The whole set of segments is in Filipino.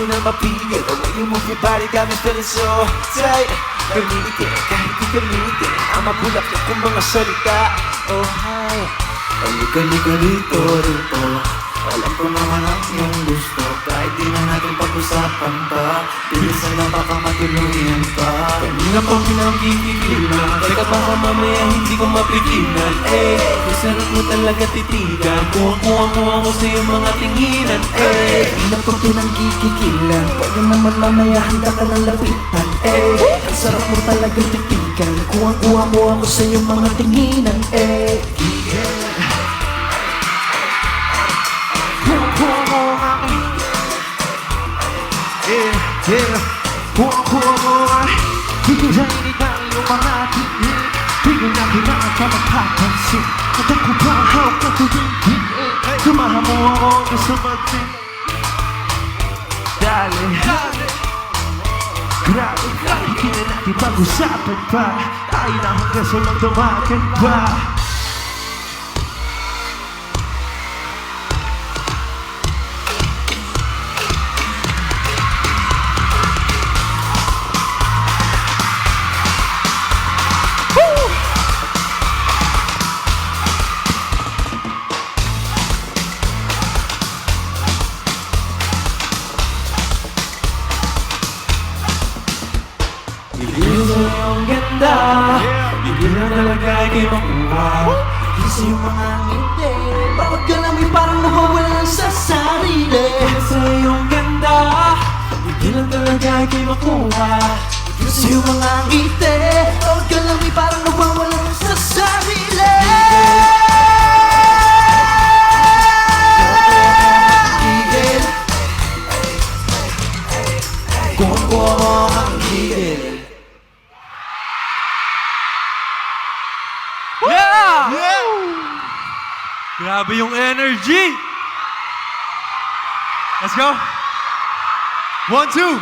na mapigil. The way you move your body got me feeling so tight. Gamitin, kahit di gamitin ang mabulak na kong mga salita. Oh hi, halika dito, rito. Alam ko naman ang iyong gusto. Kahit di na natin pag-usapan pa, bilisan na baka matuluyan pa. Kanina pang pinanggigigilan, teka baka mamaya hindi ko mapigilan. Eh, masarap mo talaga titigan. Kuha-kuha mo ako sa iyong mga tinginan. Eh, kanina pang pinanggigigilan, pwede naman mamaya handa ka ng lapitan. Eh, ang sarap mo talaga titigan. Kuha-kuha mo ako sa iyong mga tinginan. Eh, yeah, kuha mo ay higilayin ang iyong mga tingin. Tingin na kailangan ka magpapansin. At ako pa ang hawak na tuyingin. Tumahan mo ako gusto mag-sing. Dali, grabe kahit di na natin pag-usapan pa. Tayo na hanggang sa lang tumakan pa. Ang ganda, hindi na talaga kayo makuha. Hindi sa iyong mga ngiti, bawat ka namin parang nawawalan sa sarili. Sa iyong ganda, hindi lang talaga kayo makuha. Hindi sa iyong mga ngiti, bawat ka namin parang nawawalan sa sarili. Kuha mo ang higil. Yeah! Yeah! Grabe yung energy! Let's go! 1, 2!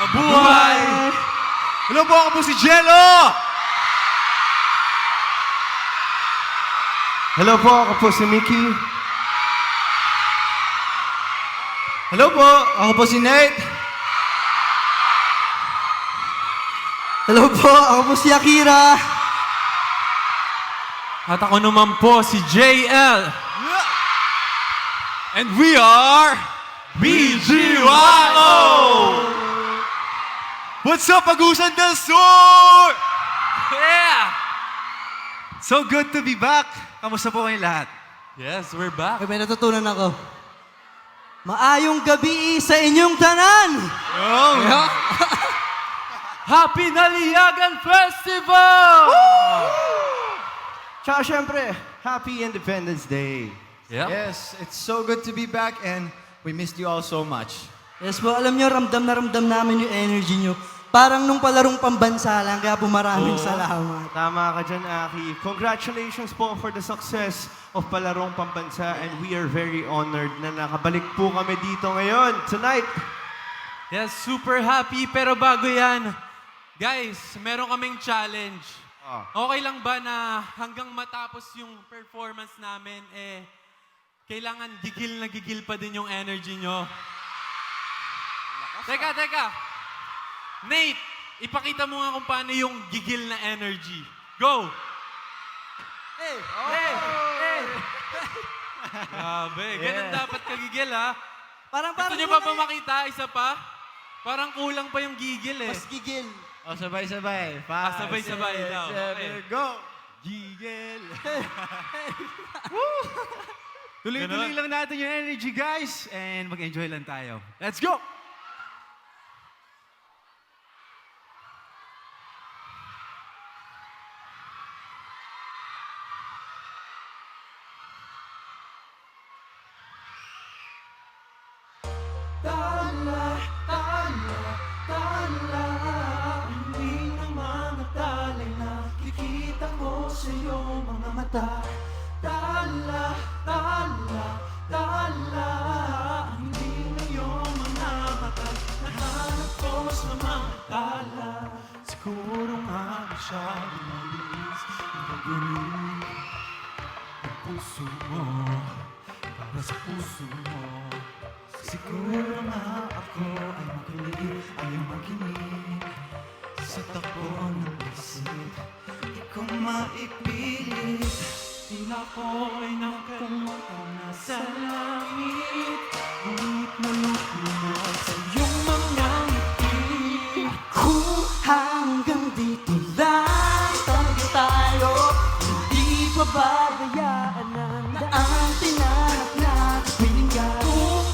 Mabuhay! Hello po, ako po si Jello! Hello po, ako po si Mickey. Hello po, ako po si Nate. Hello po, ako po si Akira. At ako naman po si JL. And we are BGYO! What's up, Agusan del Sur? Yeah! So good to be back. Kamusta po kayong lahat? Yes, we're back. May natutunan ako. Maayong gabi sa inyong tanan! Oh. Yeah. Happy Naliyagan Festival! Tsaka syempre, Happy Independence Day. Yeah. Yes, it's so good to be back and we missed you all so much. Yes po, alam nyo, ramdam na ramdam namin yung energy nyo. Parang nung palarong pambansa lang, kaya po maraming salamat. Tama ka dyan, Aki. Congratulations po for the success of Palarong Pambansa and we are very honored na nakabalik po kami dito ngayon, tonight. Yes, super happy. Pero bago yan, guys, meron kaming challenge. Okay lang ba na hanggang matapos yung performance namin, kailangan gigil pa din yung energy nyo? Teka. Nate, ipakita mo nga kung paano yung gigil na energy. Go! Hey! Grabe, ganun dapat kagigil, ha? Parang Gusto nyo pa makita? Isa pa? Parang kulang pa yung gigil, eh. mas gigil. Oh, sabay-sabay. Sabay-sabay daw. Okay. Go! Gigel! Tuloy-tuloy lang natin yung energy, guys. And mag-enjoy lang tayo. Let's go! Hindi ng mga talay na kikita ko sa iyong mga mata. Tala, hindi na iyong mga mata. Nahanap ko sa mga tala. Siguro nga masyadong mabilis ang pagdinig ng puso mo. Para sa puso mo. Siguro nga ako panaginip sa takbo ng isip. Di ko maipilit, Tila ko'y nakalimutan na sa langit, ngunit nalulunod sa iyong mga ngiti. Kung hanggang dito lang tayo, hindi pabayaan na ang tinahanap natin piling ka. Kung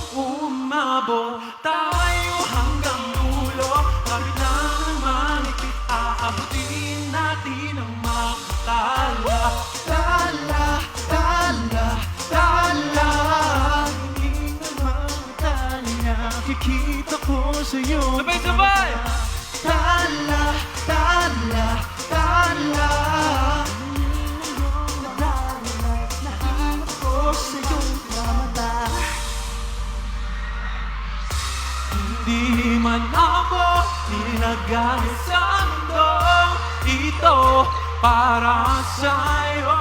umabot tayo hanggang dulo, kami na naman ikit aabutin natin ang makatala. Tala, tala, tala. hindi naman tali nakikita ko sa'yo. Sabay-sabay! Tala, tala, tala. Nahanap ko sa iyong mga mata. Hindi man ako nilagay sa mundong ito para sa'yo.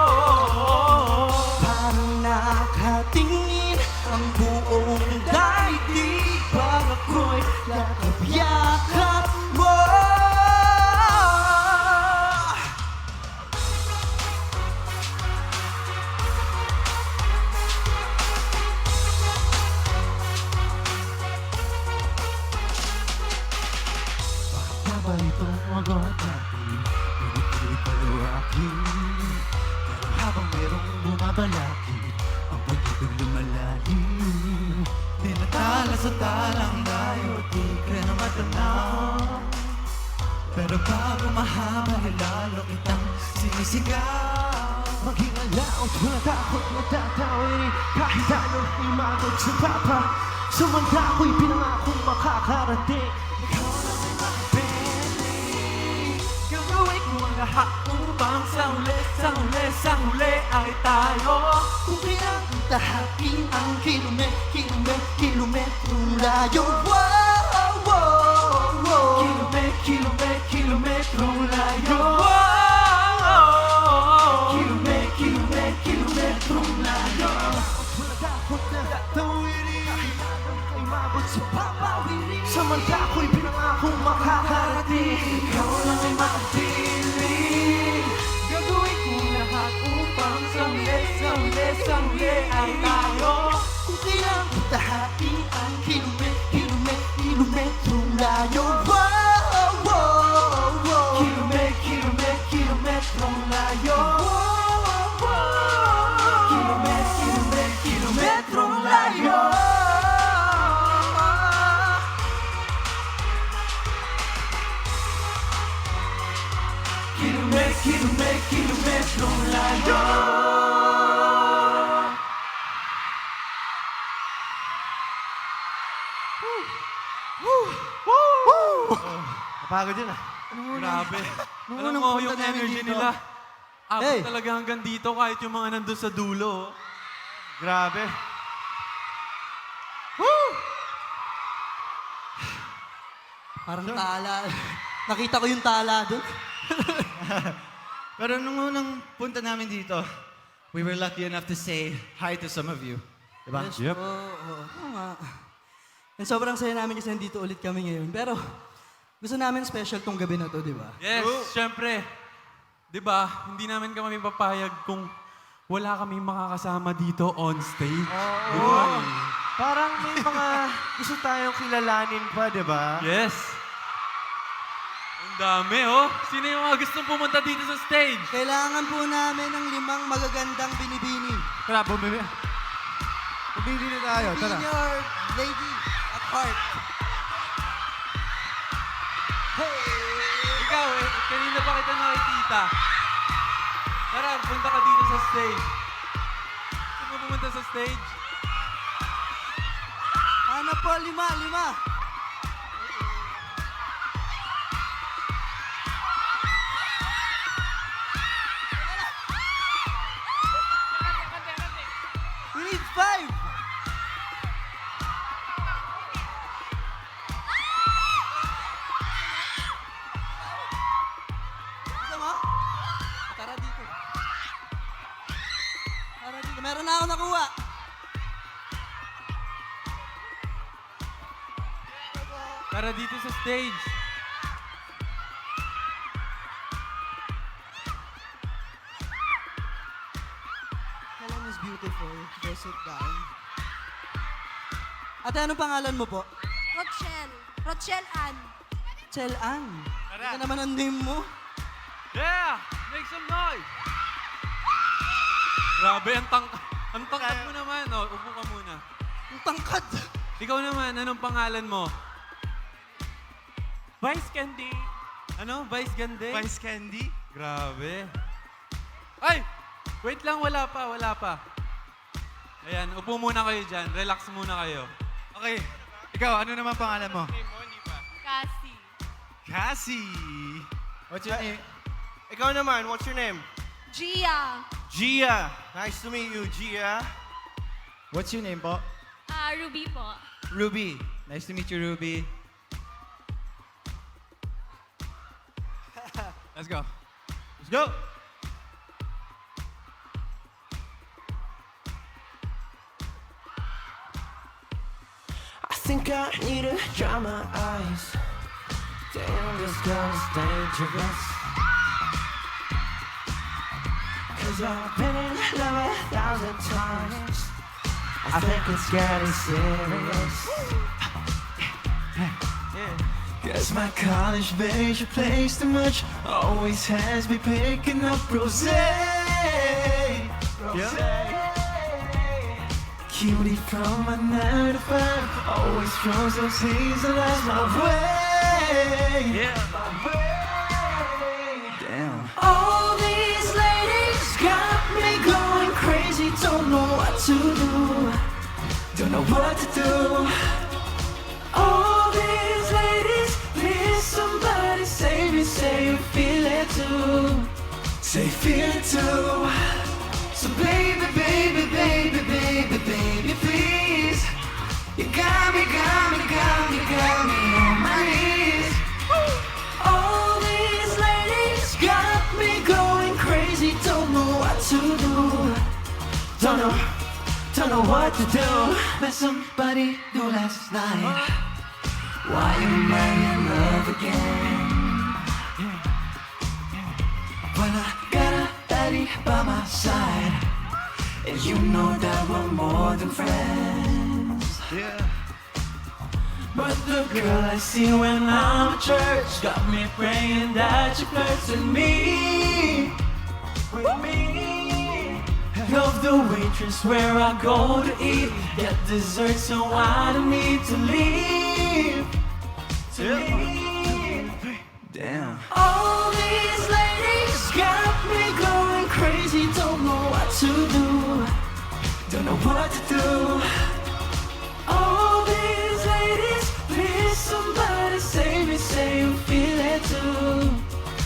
Parang nakatingin ang buong daigdig, para ko'y yakap-yakap mo. Habang itong magot natin, pinipilit palawakin. Pero habang merong bumabalakid, ang pag-ibig lumalalim. Dinatala sa talang layo, di ka na matanaw. Pero bago mahaba, lalo kitang sinisigaw. Maging alaot, wala takot, matatawin. Kahit anong imagot sa papa, sumanda ko'y pinangakong makakarating. Ikaw na may makipiling, gagawin ko ang lahat upang sa huli ay tayo. Kung kailang tahakin ang kilometrong layo. Wow, wow, wow. Kilometrong layo. Kilometrong layo. Wala takot na tawirin. Kahit anong kay mabot sa papawirin. Samanta ko'y pinangakong makakarating. Ikaw lang ay makipiling, gagawin ko ang lahat upang sa huli ay tayo. Kung kailang tahakin ang kilometrong layo. Wow, wow, wow. Kilometrong layo. Kilometrong layo. Kilometrong layo. Napagod yun ah. Grabe. Nung Alam unang mo, punta yung namin energy dito. nila, abot Hey. talaga hanggang dito kahit yung mga nandun sa dulo. Grabe. Parang tala. Nakita ko yung tala doon. Pero nung unang punta namin dito, we were lucky enough to say hi to some of you. Diba? Yep. Oo nga. And sobrang saya namin kasi nandito ulit kami ngayon. Pero gusto namin special tong gabi na to, di ba? Yes, syempre. Di ba, hindi namin kami papayag kung wala kami makakasama dito on stage. Oo. Parang may mga gusto tayong kilalanin pa, di ba? Yes. Ang dami, oh. Sino yung mga gustong pumunta dito sa stage? Kailangan po namin ng 5 magagandang binibini. Tara, bumili. Bumili na tayo, tara. Senior lady at heart. Ikaw, kanina pa kita nakikita. Tara, punta ka dito sa stage. Gusto mo pumunta sa stage? Ano po, 5. We need 5. Gusto mo? Tara dito. Tara dito. Meron na ako nakuha. Tara dito sa stage. beautiful. Just sit down. Ate, anong pangalan mo po? Rochelle. Rochelle Ann. Chel Ann. Ano naman ang name mo? Yeah! Make some noise! Grabe, ang tangkad mo naman. Oh, upo ka muna. Ang tangkad. Ikaw naman, anong pangalan mo? Vice Candy. Ano? Vice Gande? Vice Candy. Grabe. Ay! Wait lang, wala pa. Ayan, upo muna kayo dyan. Relax muna kayo. Okay. Ikaw, ano naman pangalan mo? Cassie. Cassie. What's your name? Ikaw naman, what's your name? Gia. Gia. Nice to meet you, Gia. What's your name po? Ruby po. Ruby. Nice to meet you, Ruby. Let's go. Let's go. I think I need to dry my eyes. Damn, this girl is dangerous. Cause I've been in love 1,000 times. I think it's getting serious. Guess my college major plays too much. Always has me picking up rosé. Cutie from my 9 to 5 always throws those hazel eyes my way. My way. Damn. All these ladies got me going crazy. Don't know what to do. Don't know what to do. All these ladies, please somebody save me. Say you feel it too. Say you feel it too. So baby, baby, baby, baby, baby, please. You got me on my knees. All these ladies got me going crazy. Don't know what to do. Don't know what to do. Met somebody new last night. Why am I in love again? When I got a baddie by my side, and you know that we're more than friends. Yeah. But the girl I see when I'm at church got me praying that she flirts with me. Love the waitress where I go to eat, get dessert, so I don't need to leave. Damn. All these ladies got me going crazy. Don't know what to do. Don't know what to do. All these ladies, please somebody save me. Say you feel it too.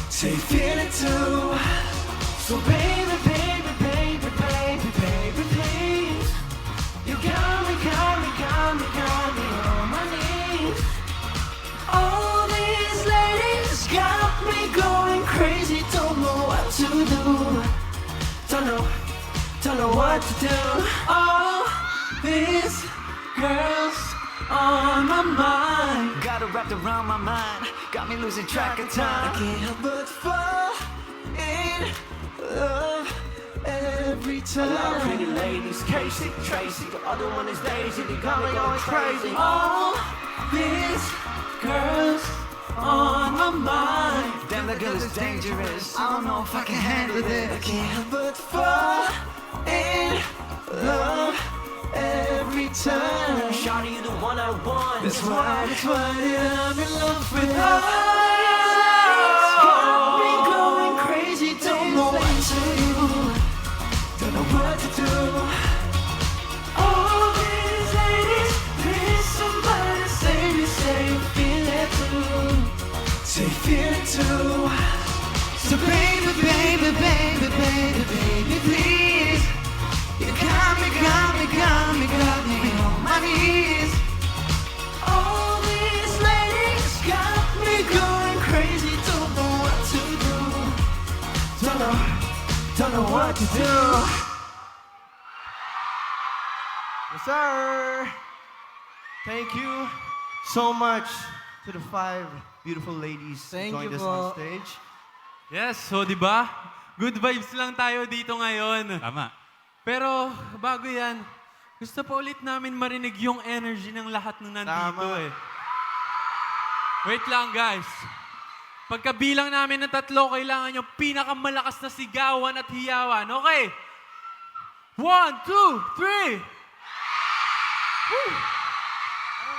Say you feel it too. So baby, baby, baby, baby, baby, please. You got me on my knees. All these ladies got me going crazy. Don't know what to do. Don't know what to do. All these girls on my mind. Got it wrapped around my mind. Got me losing track of time. I can't help but fall in love every time. Pretty ladies, Casey, Tracy. The other one is Daisy. They got me going crazy. All these girls on my mind. Damn, that girl is dangerous. I don't know if I can handle this. I can't help but fall in love every time. Shawty, you the one I want. That's why I'm in love with her. Got me going crazy. Don't know what to do. Don't know what to do. All these ladies, please somebody save me. Say you feel it too. Say you feel it too. So baby, baby, baby, baby, baby, please. You got me on my knees. All these ladies got me going crazy. Don't know what to do. Don't know what to do. Yes, sir. Thank you so much to the 5 beautiful ladies who Thank joined you us po. on stage. Yes, so di ba? Good vibes lang tayo dito ngayon. Tama. Pero bago yan, gusto pa ulit namin marinig yung energy ng lahat ng nandito Tama. eh. Wait lang guys. Pagkabilang namin ng 3, kailangan yung pinakamalakas na sigawan at hiyawan. Okay? 1, 2, 3!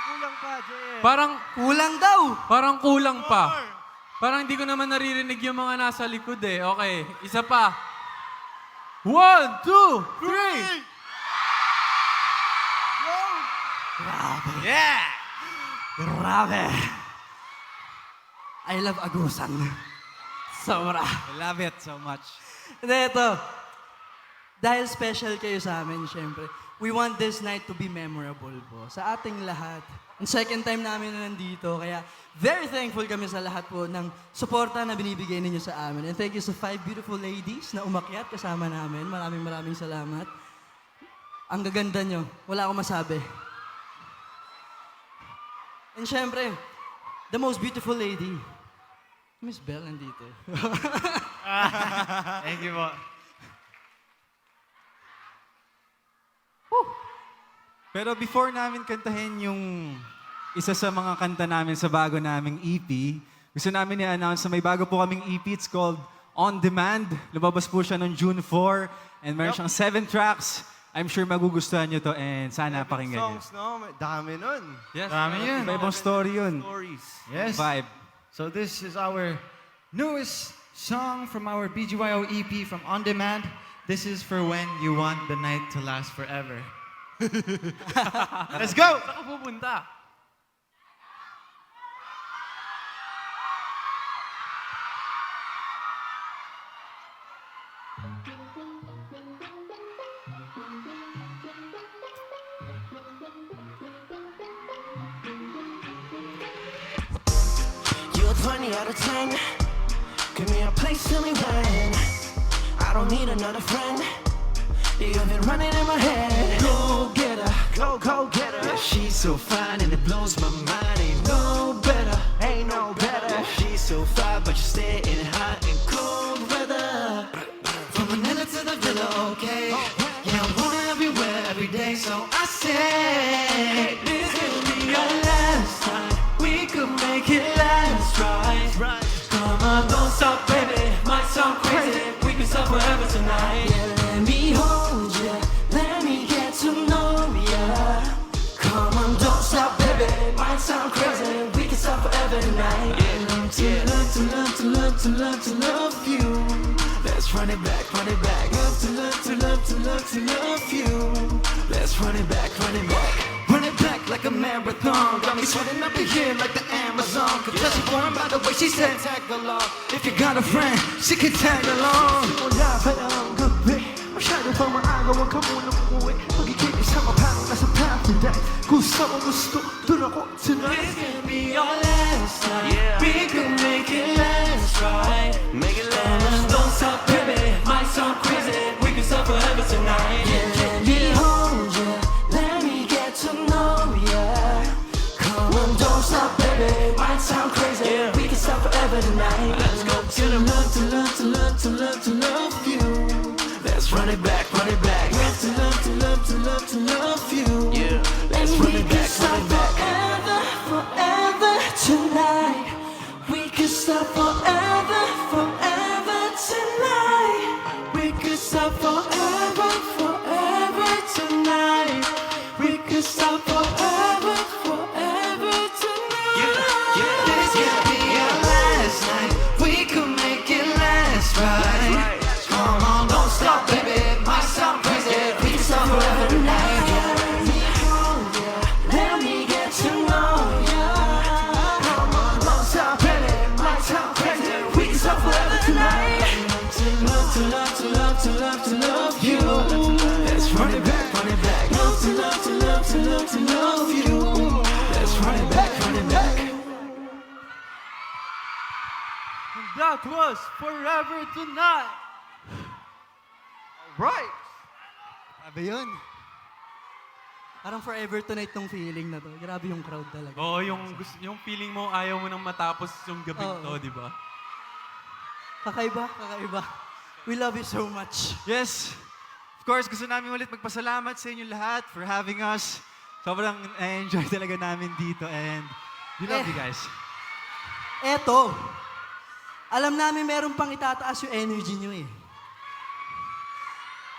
Kulang pa, JL. Kulang daw. Parang kulang pa. Parang hindi ko naman naririnig yung mga nasa likod eh. Okay, isa pa. 1, 2, 3! Grabe. I love Agusan. Sobra. I love it so much. Hindi, ito. Dahil special kayo sa amin, syempre, we want this night to be memorable po sa ating lahat. Ang second time namin na nandito, kaya very thankful kami sa lahat po ng suporta na binibigay ninyo sa amin. And thank you sa 5 beautiful ladies na umakyat kasama namin. Maraming salamat. Ang gaganda nyo. Wala akong masabi. And syempre, the most beautiful lady, Miss Belle nandito. Thank you po. Pero before namin kantahin yung isa sa mga kanta namin sa bago naming EP, gusto namin i-announce na may bago po kaming EP. It's called On Demand. Lumabas po siya noong June 4. And meron siyang 7 tracks. I'm sure magugustuhan nyo to and sana pakinggan nyo. Songs, no? Dami nun. Yes. Dami yun. Iba-ibang story yun. Stories. Yes. Vibe. So this is our newest song from our BGYO EP from On Demand. This is for when you want the night to last forever. Let's go! Saan ka pupunta? You're 20 out of 10. Give me a place, tell me when. I don't need another friend. You've been running in my head. Go get her, go get her. Yeah, she's so fine and it blows my mind. Ain't no better, ain't no better. She's so fine, but you stay in hot and cold weather. From Manila to the villa, okay. Yeah, I want her everywhere, every day. So I say, this could be our last time. We could make it last, right? Come on, don't stop, baby. Might sound crazy. We can stop forever tonight. Yeah, let me hold ya. Let me get to know ya. Come on, don't stop, baby. Might sound crazy. We can stop forever tonight. Yeah, to love you. Let's run it back, run it back. Love to love you. Let's run it back, run it back. Run it back like a marathon. Got me sweating up in here like the Amazon. Cause she's born by the way she said tag along. If you got a friend, she can tag along. Wala pa ang gabi. Masyado pang maaga, huwag ka munang umuwi. Pagkikita sa parang nasa paradise. Gusto mo gusto, dun ako tonight. This can be our last time. We can make it last, right? Make it last. Don't stop, baby. Might sound crazy. We can stop forever tonight. Yeah, let me hold ya. Let me get to know ya. Come on, don't stop, baby. Might sound crazy. We can stop forever tonight. Let's go to love you. Let's run it back, run it back. To love you. Yeah. Let's run it back, run it back. Forever tonight. We could stop forever tonight. We could stop forever tonight. We could stop forever tonight. Yeah. This could be our last night. We could make it last, right? Come on, don't stop, baby. Might sound crazy. We can stop forever tonight. Let me hold ya. Let me get to know ya. Come on, don't stop, baby. Might sound crazy. We can stop forever tonight. To love you. Let's run it back, run it back. To love you. Let's run it back, run it back. And that was Forever Tonight. Right. Grabe yun. Parang forever tonight tong feeling na to. Grabe yung crowd talaga. Oo, yung feeling mo ayaw mo nang matapos yung gabing Oo. to, di ba? Kakaiba. We love you so much. Yes. Of course, gusto namin ulit magpasalamat sa inyo lahat for having us. Sobrang enjoy talaga namin dito and we love you guys. Eto, alam namin meron pang itataas yung energy nyo eh.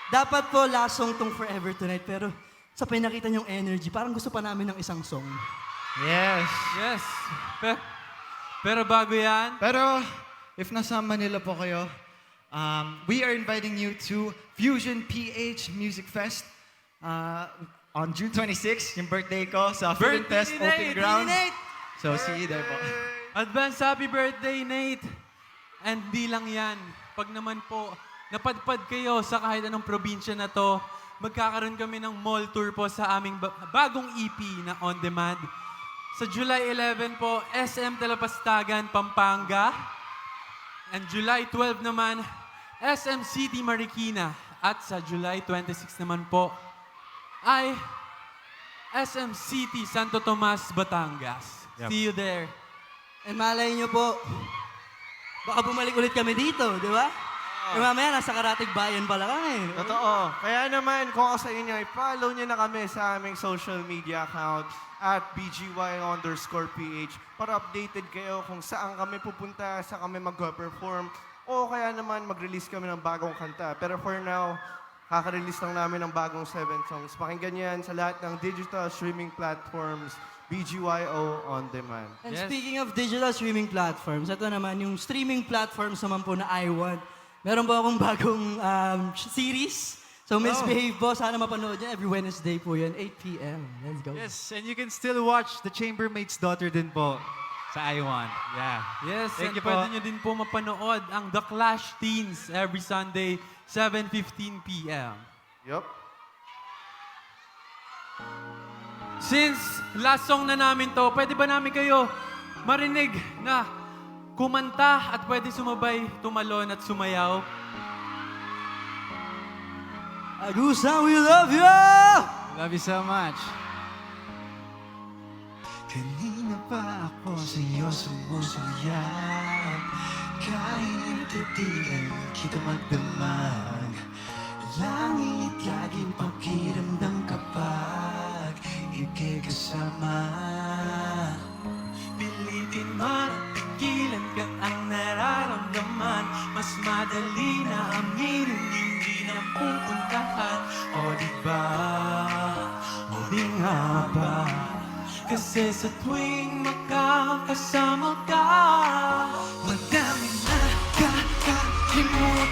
Dapat po last song tong Forever Tonight, pero sa pinakita nyong energy, parang gusto pa namin ng isang song. Yes. Yes. Pero bago yan, Pero, if nasa Manila po kayo, we are inviting you to Fusion PH Music Fest on June 26, yung birthday ko, sa Fusion Birthday Fest ni Open Nate! Ground. Nate! So, see you there po. advance happy birthday, Nate. And di lang yan. Pag naman po, napadpad kayo sa kahit anong probinsya na to, magkakaroon kami ng mall tour po sa aming bagong EP na On Demand. Sa July 11 po, SM Talapastagan, Pampanga. And July 12 naman, SM City, Marikina. At sa July 26 naman po, ay SM City, Santo Tomas, Batangas. See you there. And malay nyo po, baka bumalik ulit kami dito, di ba? Eh mamaya, nasa Karatig Bayan pala kami. Totoo. Kaya naman, kung ako sa inyo, i-follow nyo na kami sa aming social media account at BGY_PH para updated kayo kung saan kami pupunta, saan kami mag-perform, o kaya naman mag-release kami ng bagong kanta. Pero for now, kaka-release lang namin ng bagong 7 songs. Pakinggan yan sa lahat ng digital streaming platforms, BGYO On Demand. And Yes. speaking of digital streaming platforms, ito naman yung streaming platforms naman po na I Want. Meron po akong bagong series. So Misbehave po, sana mapanood yan. Every Wednesday po yan, 8 p.m. Let's go. Yes, and you can still watch The Chambermaid's Daughter din po sa I Want. Yeah. Yes, Thank and you po. pwede nyo din po mapanood ang The Clash Teens every Sunday, 7:15 p.m. Yup. Since last song na namin to, pwede ba namin kayo marinig na kumanta at pwede sumabay, tumalon at sumayaw? Agusan, we love you! Love you so much. Kanina pa ako sa'yo sumusulyap Kahit di lang kita magdamag Langit laging pakiramdam kapag ika'y kasama Pilitin man at pigilan ka ang nararamdaman Mas madali na aminin hindi na pupuntahan O diba, o di nga ba Kasi sa tuwing makakasama ka Madami na kakalimutan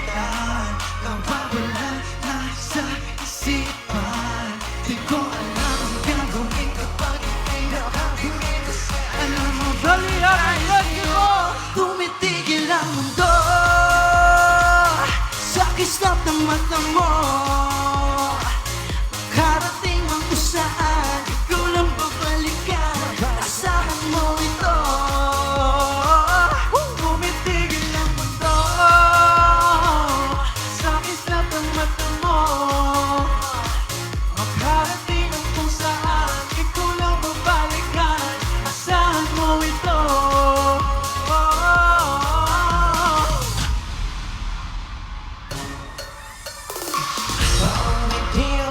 Nawawala na sa isipan Di ko alam ang gagawin kapag ika'y nakapiling Alam mo bali ang lagi mo Tumitigil ang mundo Sa kislap ng mata mo Karating man kung saan Ikaw lang babalikan Asahan mo ito Tumitigil ang mundo Sa kislap ng mata mo Makarating man kung saan Ikaw lang babalikan Asahan mo ito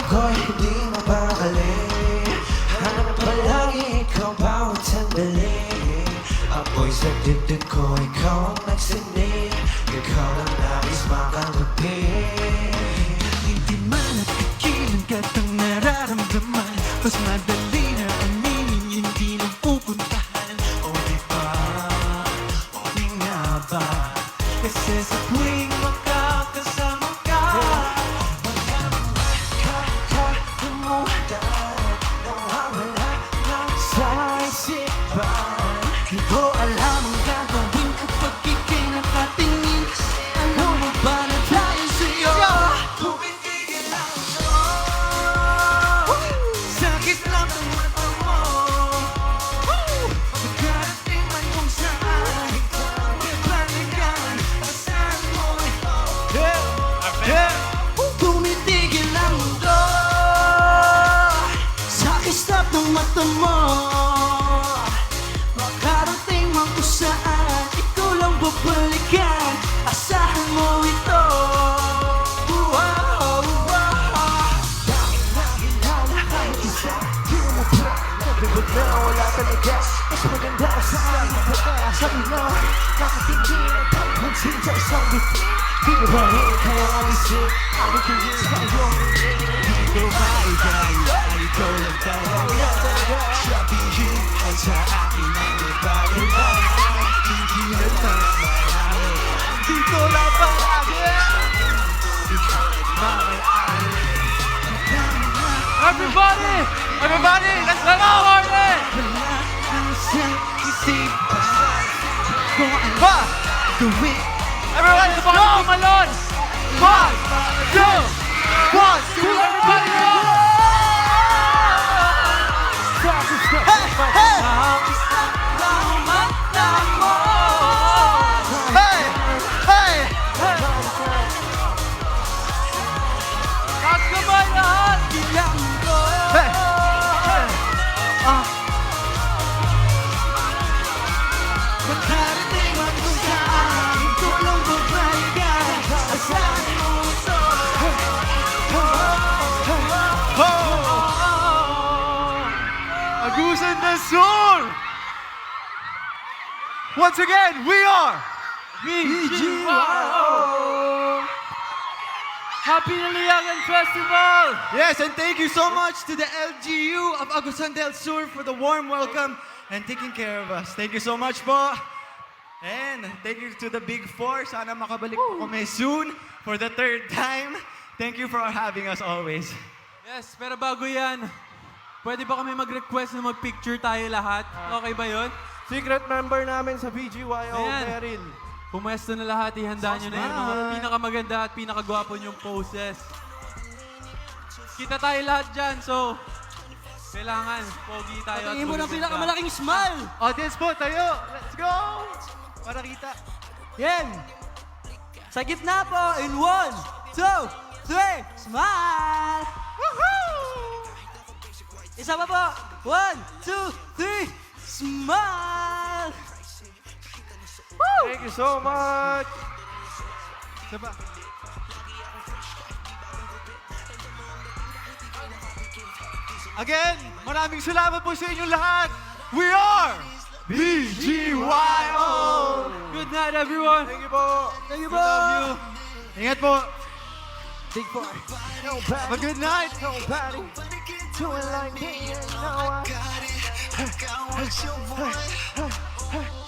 Ako'y hindi mapakali Hanap palagi ikaw bawat sandali Ako'y sa dibdib ko, ikaw ang nagsinig Ikaw ang nais makagabi Hindi man at pigilan katang nararamdaman Mas madali na aminin, hindi na pupuntahan O diba, o di nga ba Kasi sa tuwing makakasama ka Di ko alam ang gagawin kapag ika'y nakatingin Ano mo ba na tayo sa'yo? Tumitigil ang mundo Sa kislap ng mata mo Magkarating man kung saan Ikaw ang ibalikan Asahan mo ito Tumitigil ang mundo Sa kislap ng mata mo Makarating man kung saan Ikaw lang babalikan Asahan mo ito Wow, wow. Sabi na nakatingin at pagpansin sa isang bituin Di ko ba rin kaya alisin Ang tingin sa iyong Di ko maigay ay ikaw lang talaga Sabihin ay sa akin ang ibagay Hindi naman marami Dito lang palagi Everybody! Everybody! Let's go! Party! Everyone, let's go! Malon! 1, 2, 1, 2, everybody go! Hey! Hey! Taas kamay lahat! Hey! Makarating man kung saan Tulong bumalikan Asahan mo ito Agusan del Sur! Once again, we are BGYO! Happy Naliyagan Festival! Yes, and thank you so much to the LGU of Agusan del Sur for the warm welcome and taking care of us. Thank you so much po. And thank you to the Big Four. Sana makabalik po kami soon for the 3rd time. Thank you for having us always. Yes, pero bago yan, pwede ba kami mag-request na mag-picture tayo lahat? Okay ba yun? Secret member namin sa BGYO, Ayan. Meryl. Pumwesto na lahat, ihanda nyo na yung mga pinakamaganda at pinakagwapo nyong poses. Kita tayo lahat dyan, so kailangan pogi tayo at Tingin mo ng magaganda. pinakamalaking smile. audience po tayo. Let's go! Para kita. Yan. Sa gitna po, in 1, 2, 3, smile! Woohoo! Isa pa po, 1, 2, 3, smile! Woo! Thank you so much! Saba. Again, maraming salamat po sa inyong lahat. We are BGYO! Good night, everyone! Thank you po! Thank you We love you. Ingat po. Big Four. Have a good night. Nobody doing like me and now I got it.